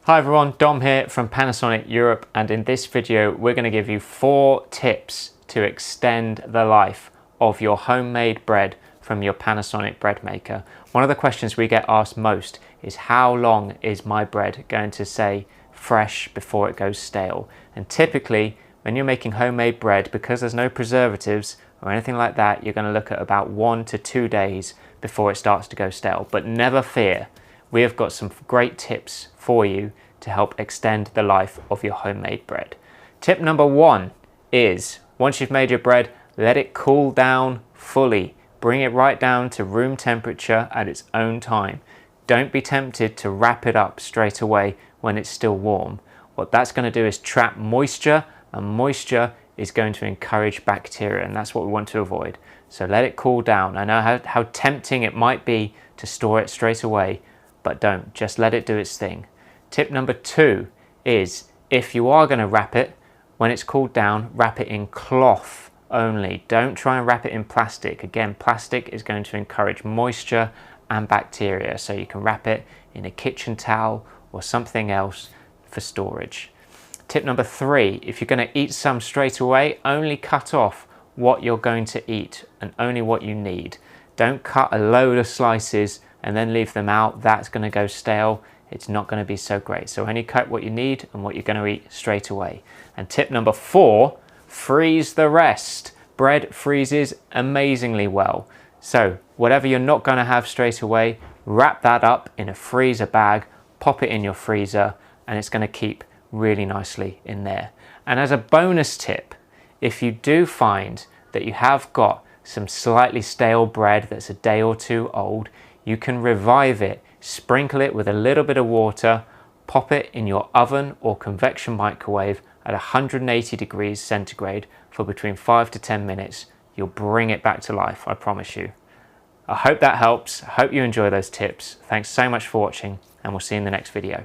Hi everyone, Dom here from Panasonic Europe, and in this video we're going to give you 4 tips to extend the life of your homemade bread from your Panasonic bread maker. One of the questions we get asked most is how long is my bread going to stay fresh before it goes stale? And typically when you're making homemade bread, because there's no preservatives or anything like that, you're going to look at about 1 to 2 days before it starts to go stale. But never fear, we have got some great tips for you to help extend the life of your homemade bread. Tip number 1 is, once you've made your bread, let it cool down fully. Bring it right down to room temperature at its own time. Don't be tempted to wrap it up straight away when it's still warm. What that's going to do is trap moisture, and moisture is going to encourage bacteria, and that's what we want to avoid. So let it cool down. I know how tempting it might be to store it straight away, but don't. Just let it do its thing. Tip number 2 is, if you are going to wrap it, when it's cooled down, wrap it in cloth only. Don't try and wrap it in plastic. Again, plastic is going to encourage moisture and bacteria, so you can wrap it in a kitchen towel or something else for storage. Tip number 3, if you're going to eat some straight away, only cut off what you're going to eat and only what you need. Don't cut a load of slices and then leave them out. That's going to go stale. It's not going to be so great. So only cut what you need and what you're going to eat straight away. And tip number 4, freeze the rest. Bread freezes amazingly well. So whatever you're not going to have straight away, wrap that up in a freezer bag, pop it in your freezer, and it's going to keep really nicely in there. And as a bonus tip, if you do find that you have got some slightly stale bread that's a day or 2 old, you can revive it. Sprinkle it with a little bit of water, pop it in your oven or convection microwave at 180 degrees centigrade for between 5 to 10 minutes. You'll bring it back to life, I promise you. I hope that helps. I hope you enjoy those tips. Thanks so much for watching, and we'll see you in the next video.